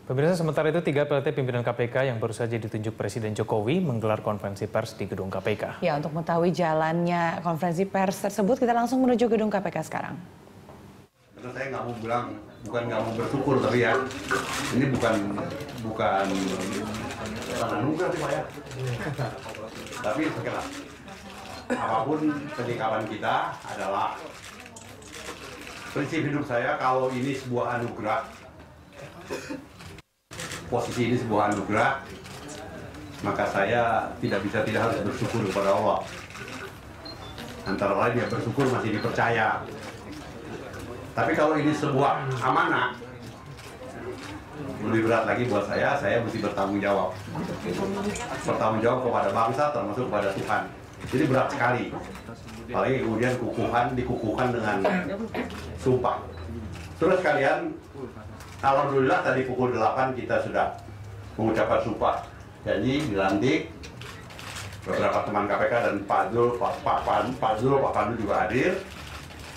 Pemirsa, sementara itu 3 PLT pimpinan KPK yang baru saja ditunjuk Presiden Jokowi menggelar konferensi pers di gedung KPK. Ya, untuk mengetahui jalannya konferensi pers tersebut, kita langsung menuju gedung KPK sekarang. Karena saya nggak mau bilang, bukan nggak mau bersyukur, tapi ya ini bukan anugerah sih Pak ya. Tapi sekilas apapun penyikapan kita adalah prinsip hidup saya. Kalau ini sebuah anugerah, posisi ini sebuah anugerah, maka saya tidak harus bersyukur kepada Allah. Antara lain ya bersyukur masih dipercaya. Tapi kalau ini sebuah amanah, lebih berat lagi buat saya mesti bertanggung jawab. Bertanggung jawab kepada bangsa, termasuk kepada Tuhan. Jadi berat sekali. Apalagi kemudian dikukuhkan dengan sumpah. Terus kalian, alhamdulillah tadi pukul 8 kita sudah mengucapkan sumpah janji dilantik. Beberapa teman KPK dan Pak Zul, Pak Pandu juga hadir.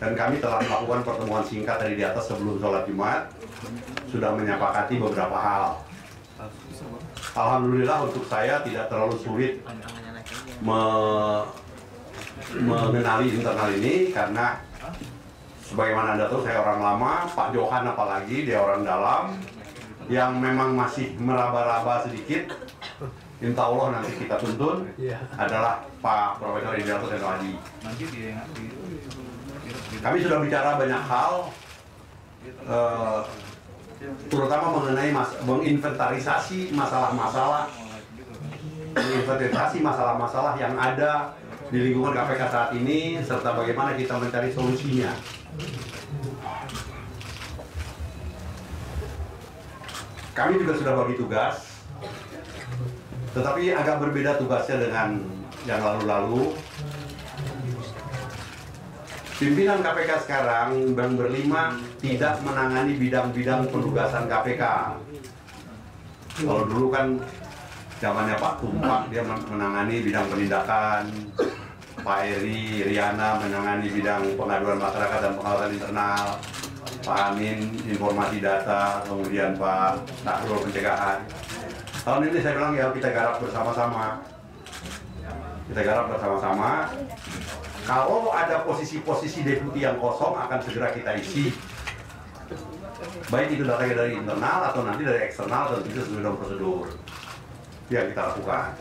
Dan kami telah melakukan pertemuan singkat tadi di atas sebelum sholat Jumat. Sudah menyepakati beberapa hal. Alhamdulillah untuk saya tidak terlalu sulit mengenali internal ini, karena sebagaimana Anda tahu saya orang lama, Pak Johan apalagi dia orang dalam yang memang masih meraba-raba sedikit. Insya Allah nanti kita tuntun adalah Pak Profesor Indiarto Senoaji. Kami sudah bicara banyak hal, terutama mengenai menginventarisasi masalah-masalah yang ada di lingkungan KPK saat ini, serta bagaimana kita mencari solusinya. Kami juga sudah bagi tugas, tetapi agak berbeda tugasnya dengan yang lalu-lalu. Pimpinan KPK sekarang yang berlima tidak menangani bidang-bidang penugasan KPK. Kalau dulu kan zamannya Pak Tumpak, dia menangani bidang penindakan. Pak Eri, Riana menangani bidang pengaduan masyarakat dan pengawasan internal. Pak Amin, informasi data, kemudian Pak Tahrul pencegahan. Tahun ini saya bilang ya kita garap bersama-sama. Kalau ada posisi-posisi deputi yang kosong akan segera kita isi. Baik itu datanya dari internal atau nanti dari eksternal, dan itu sesuai dengan prosedur yang kita lakukan.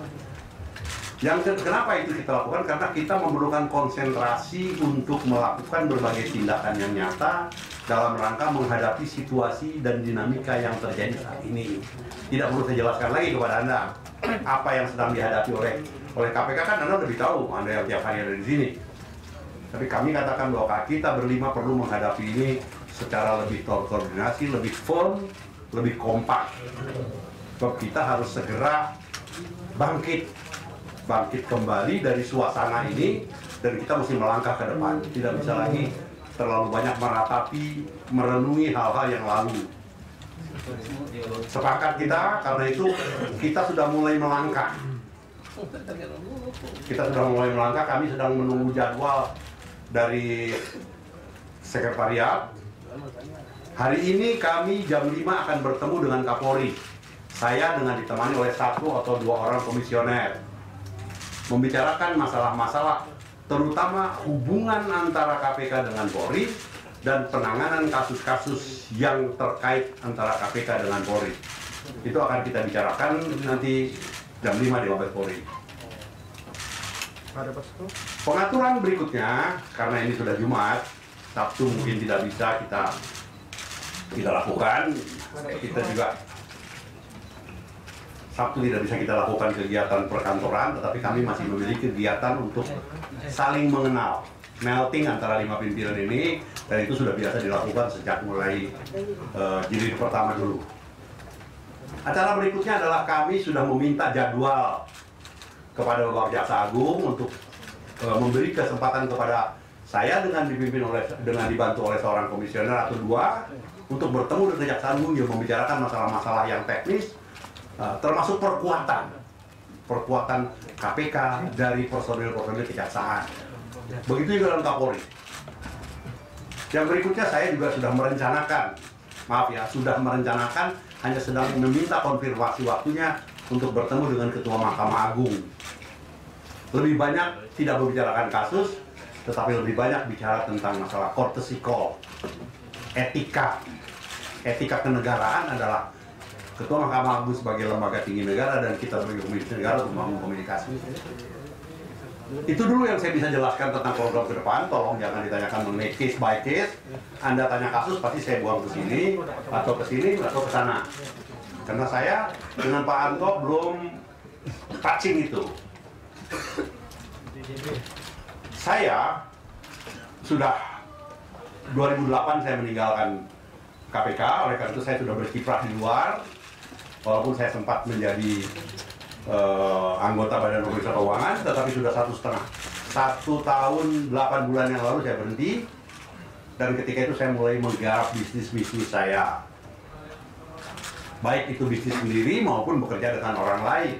Kenapa itu kita lakukan? Karena kita memerlukan konsentrasi untuk melakukan berbagai tindakan yang nyata dalam rangka menghadapi situasi dan dinamika yang terjadi saat ini. Tidak perlu saya jelaskan lagi kepada Anda apa yang sedang dihadapi oleh KPK, kan Anda lebih tahu, Anda yang tiap hari ada di sini. Tapi kami katakan bahwa kita berlima perlu menghadapi ini secara lebih terkoordinasi, lebih firm, lebih kompak. Sebab kita harus segera bangkit kembali dari suasana ini, dan kita mesti melangkah ke depan. Tidak bisa lagi terlalu banyak merenungi hal-hal yang lalu. Sepakat kita, karena itu kita sudah mulai melangkah. Kami sedang menunggu jadwal dari sekretariat. Hari ini kami jam 5 akan bertemu dengan Kapolri. Saya dengan ditemani oleh 1 atau 2 orang komisioner, membicarakan masalah-masalah terutama hubungan antara KPK dengan Polri dan penanganan kasus-kasus yang terkait antara KPK dengan Polri. Itu akan kita bicarakan nanti jam 5 di Mabes Polri. Pengaturan berikutnya, karena ini sudah Jumat, Sabtu mungkin tidak bisa kita lakukan. Kita juga Sabtu tidak bisa kita lakukan kegiatan perkantoran, tetapi kami masih memiliki kegiatan untuk saling mengenal, melting antara 5 pimpinan ini, dan itu sudah biasa dilakukan sejak mulai jilid pertama dulu. Acara berikutnya adalah kami sudah meminta jadwal kepada Bapak Jaksa Agung untuk memberi kesempatan kepada saya dengan dibantu oleh seorang komisioner atau 2 untuk bertemu dengan Jaksa Agung yang membicarakan masalah-masalah yang teknis, termasuk perkuatan KPK dari personil-personil kejaksaan. Begitu juga dengan Kapolri. Yang berikutnya saya juga sudah merencanakan maaf ya, sudah merencanakan, hanya sedang meminta konfirmasi waktunya untuk bertemu dengan Ketua Mahkamah Agung. Lebih banyak tidak membicarakan kasus, tetapi lebih banyak bicara tentang masalah courtesy call, etika. Etika kenegaraan adalah Ketua Mahkamah Agung sebagai lembaga tinggi negara dan kita sebagai pemimpin negara untuk membangun komunikasi. Itu dulu yang saya bisa jelaskan tentang program ke depan. Tolong jangan ditanyakan mengenai case by case. Anda tanya kasus, pasti saya buang ke sini, atau ke sini, atau ke sana. Karena saya dengan Pak Anto belum touching itu. Saya sudah 2008 saya meninggalkan KPK, oleh karena itu saya sudah berkiprah di luar. Walaupun saya sempat menjadi anggota Badan Pemeriksa Keuangan, tetapi sudah 1 tahun 8 bulan yang lalu saya berhenti, dan ketika itu saya mulai menggarap bisnis saya, baik itu bisnis sendiri maupun bekerja dengan orang lain.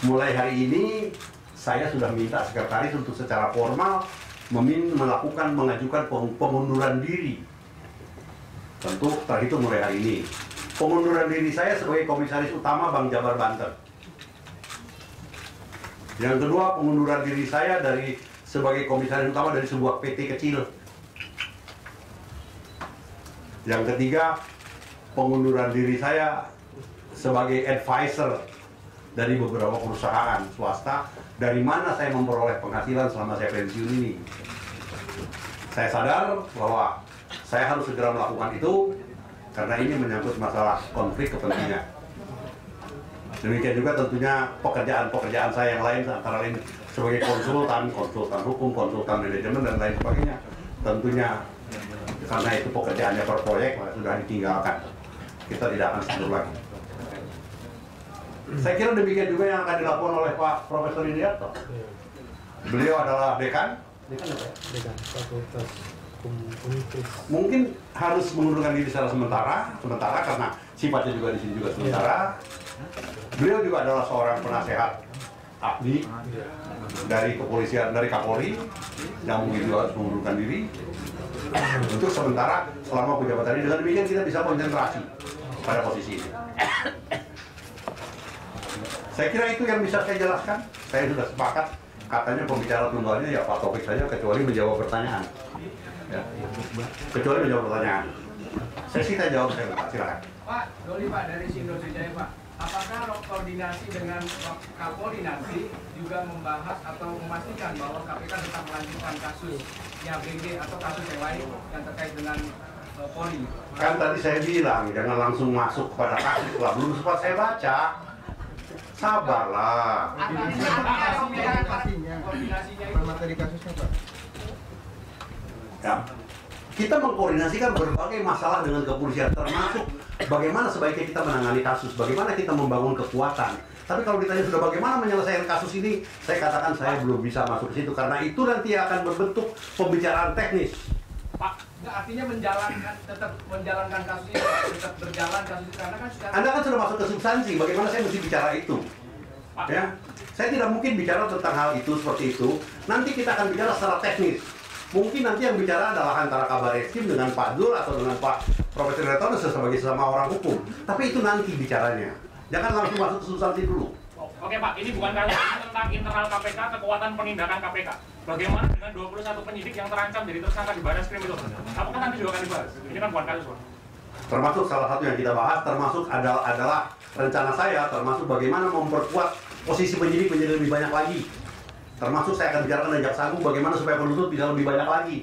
Mulai hari ini saya sudah minta sekretaris untuk secara formal mengajukan pengunduran diri. Tentu terhitung mulai hari ini. Pengunduran diri saya sebagai komisaris utama Bank Jabar Banten. Yang kedua, pengunduran diri saya sebagai komisaris utama dari sebuah PT kecil. Yang ketiga, pengunduran diri saya sebagai advisor dari beberapa perusahaan swasta, dari mana saya memperoleh penghasilan selama saya pensiun ini. Saya sadar bahwa saya harus segera melakukan itu, karena ini menyangkut masalah konflik kepentingan. Demikian juga tentunya pekerjaan-pekerjaan saya yang lain, antara lain sebagai konsultan hukum, konsultan manajemen, dan lain sebagainya. Tentunya karena itu pekerjaannya per proyek, sudah ditinggalkan. Kita tidak akan sentuh lagi. Saya kira demikian juga yang akan dilakukan oleh Pak Profesor Indiarto. Beliau adalah dekan Fakultas mungkin harus mengundurkan diri secara sementara karena sifatnya juga di sini juga sementara. Beliau juga adalah seorang penasehat ahli dari kepolisian, dari Kapolri, yang mungkin juga harus mengundurkan diri untuk sementara selama penjabatannya. Dengan demikian kita bisa konsentrasi pada posisi ini. Saya kira itu yang bisa saya jelaskan. Saya sudah sepakat, katanya pembicara tunggalnya ya Pak Taufik saja, kecuali menjawab pertanyaan. Ya. Kecuali menjawab pertanyaan. Saya jawab, saya minta, silakan. Pak, Doli Pak dari Sindo Jaya Pak. Apakah koordinasi dengan Kapolri nanti juga membahas atau memastikan bahwa KPK tetap melanjutkan kasus YABG atau kasus yang lain yang terkait dengan Polri? Kan tadi saya bilang jangan langsung masuk kepada kasus lah, belum sempat saya baca. Sabarlah. Koordinasinya itu materi kasusnya Pak. Ya. Kita mengkoordinasikan berbagai masalah dengan kepolisian, termasuk bagaimana sebaiknya kita menangani kasus, bagaimana kita membangun kekuatan. Tapi kalau ditanya sudah bagaimana menyelesaikan kasus ini, saya katakan saya belum bisa masuk ke situ, karena itu nanti akan berbentuk pembicaraan teknis. Pak, artinya tetap menjalankan kasus ini, tetap berjalan kasus ini, karena kan sekarang... Anda kan sudah masuk ke substansi, bagaimana saya mesti bicara itu? Ya, saya tidak mungkin bicara tentang hal itu seperti itu. Nanti kita akan bicara secara teknis. Mungkin nanti yang bicara adalah antara Kabar Eskrim dengan Pak Dul atau dengan Pak Profesor Retono sebagai sesama orang hukum. Tapi itu nanti bicaranya. Jangan langsung masuk ke substansi dulu. Oke Pak, ini bukan kali ini tentang internal KPK, kekuatan penindakan KPK. Bagaimana dengan 21 penyidik yang terancam jadi tersangka di Baris Krim itu? Apakah nanti juga akan dibahas? Ini kan bukan kasus Pak. Termasuk salah satu yang kita bahas, termasuk adalah rencana saya, termasuk bagaimana memperkuat posisi penyidik menjadi lebih banyak lagi. Termasuk saya akan bicarakan dengan Jaksa Agung bagaimana supaya penuntut bisa lebih banyak lagi.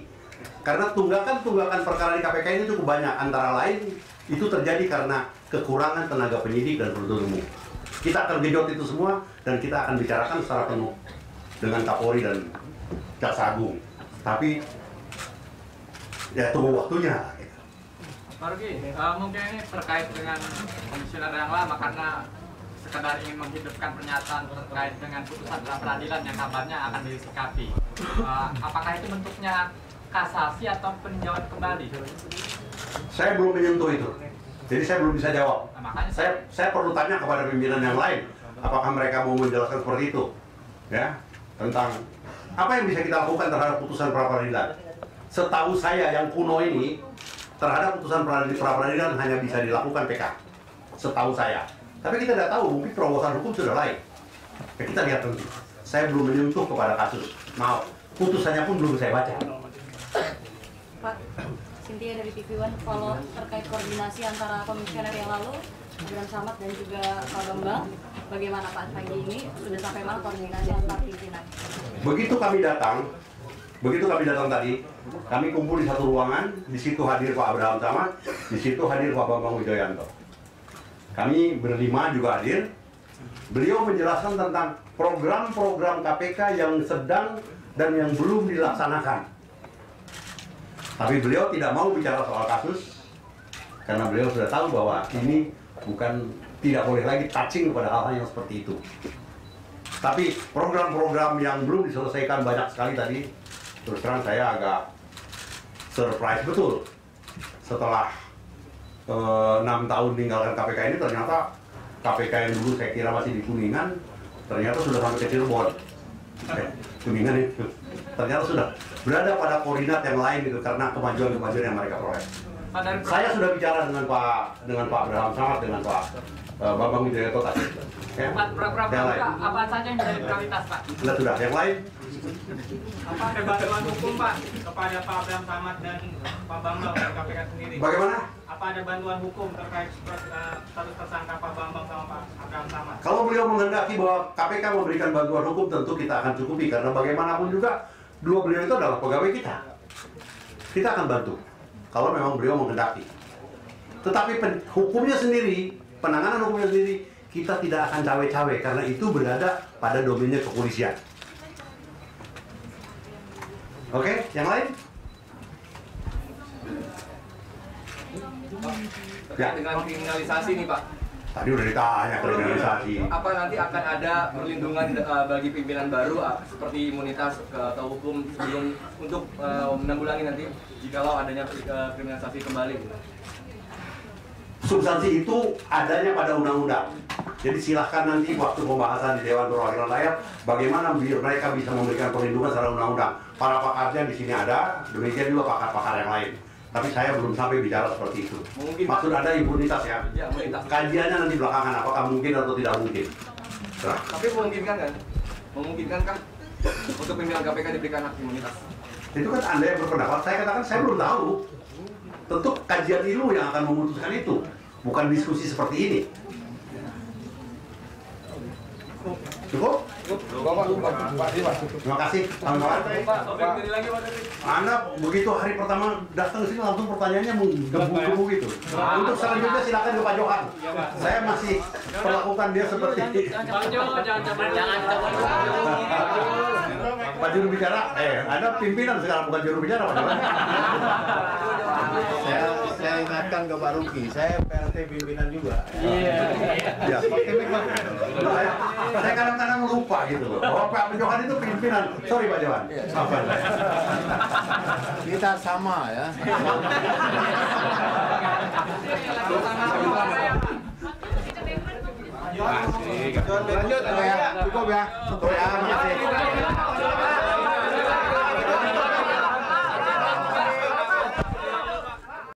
Karena tunggakan perkara di KPK ini cukup banyak. Antara lain itu terjadi karena kekurangan tenaga penyidik dan penuntut umum. Kita akan genjot itu semua dan kita akan bicarakan secara penuh dengan Kapolri dan Jaksa Agung. Tapi ya tunggu waktunya. Pak Ruki, mungkin ini terkait dengan komisioner yang lama karena sekedar ingin menghidupkan pernyataan terkait dengan putusan pra peradilan yang kabarnya akan disikapi. Apakah itu bentuknya kasasi atau peninjauan kembali? Saya belum menyentuh itu, jadi saya belum bisa jawab. Nah, makanya Saya perlu tanya kepada pimpinan yang lain, apakah mereka mau menjelaskan seperti itu, ya, tentang apa yang bisa kita lakukan terhadap putusan pra peradilan. Setahu saya yang kuno ini, terhadap putusan pra-peradilan hanya bisa dilakukan PK, setahu saya. Tapi kita tidak tahu, mungkin terobosan hukum sudah lain. Ya, kita lihat nanti. Saya belum menyentuh kepada kasus. Maaf, putusannya pun belum saya baca. Pak, Cynthia dari TV One, kalau terkait koordinasi antara komisioner yang lalu, Abraham Samad dan juga Pak Bambang, bagaimana Pak pagi ini? Sudah sampai mana koordinasi antar pimpinan? Begitu kami datang tadi, kami kumpul di satu ruangan, di situ hadir Pak Abraham Samad, di situ hadir Pak Bambang Wijoyanto. Kami berlima juga hadir. Beliau menjelaskan tentang program-program KPK yang sedang dan yang belum dilaksanakan. Tapi beliau tidak mau bicara soal kasus, karena beliau sudah tahu bahwa ini tidak boleh lagi touching kepada hal-hal yang seperti itu. Tapi program-program yang belum diselesaikan banyak sekali tadi, terus terang saya agak surprise betul. Setelah 6 tahun meninggalkan KPK ini, ternyata KPK yang dulu saya kira masih di Kuningan, ternyata sudah sampai ke Cirebon. Kuningan itu ternyata sudah berada pada koordinat yang lain gitu, karena kemajuan-kemajuan yang mereka peroleh. Saya sudah bicara dengan Pak Abraham Samad, dengan Pak Bambang Wijoyanto tadi. Ya. Apa saja yang menjadi prioritas, Pak? Sudah, yang lain? Apa ada bantuan hukum Pak kepada Pak Abraham Samad dan Pak Bambang dari KPK sendiri? Bagaimana? Apa ada bantuan hukum terkait status tersangka Pak Bambang sama Pak Abraham Samad? Kalau beliau menghendaki bahwa KPK memberikan bantuan hukum, tentu kita akan cukupi, karena bagaimanapun juga dua beliau itu adalah pegawai kita. Kita akan bantu kalau memang beliau menghendaki. Tetapi hukumnya sendiri, penanganan hukumnya sendiri, kita tidak akan cawe-cawe karena itu berada pada domainnya kepolisian. Oke, yang lain? Terkait dengan kriminalisasi nih Pak. Tadi udah ditanya kriminalisasi. Apa nanti akan ada perlindungan bagi pimpinan baru seperti imunitas atau hukum sebelum untuk menanggulangi nanti jikalau adanya kriminalisasi kembali? Substansi itu adanya pada undang-undang. Jadi silahkan nanti waktu pembahasan di Dewan Perwakilan Rakyat bagaimana mereka bisa memberikan perlindungan secara undang-undang. Para pakarnya di sini ada, demikian juga pakar-pakar yang lain. Tapi saya belum sampai bicara seperti itu. Mungkin, maksud ada imunitas ya? Ya, imunitas. Kajiannya nanti belakangan apakah mungkin atau tidak mungkin. Nah. Tapi memungkinkan kan? Memungkinkankah untuk pimpinan KPK diberikan hak imunitas? Itu kan Anda yang berpendapat, saya katakan saya belum tahu. Tentu kajian ilmu yang akan memutuskan itu, bukan diskusi seperti ini. Cukup? Terima kasih, kawan-kawan. Anda begitu hari pertama datang ke sini langsung pertanyaannya menggebu-gebu gitu. Untuk selanjutnya silakan ke Pak Johan. Saya masih perlakukan dia seperti ini. Pak juru bicara, Anda pimpinan sekarang bukan juru bicara, Pak Johan. Saya ingatkan ke Pak Ruki, saya PRT pimpinan juga. Iya. Saya kadang-kadang lupa gitu loh. Bahwa Pak Johan itu pimpinan. Sorry Pak Johan. Kita sama ya. Lanjut ya, cukup ya. Ya, makasih.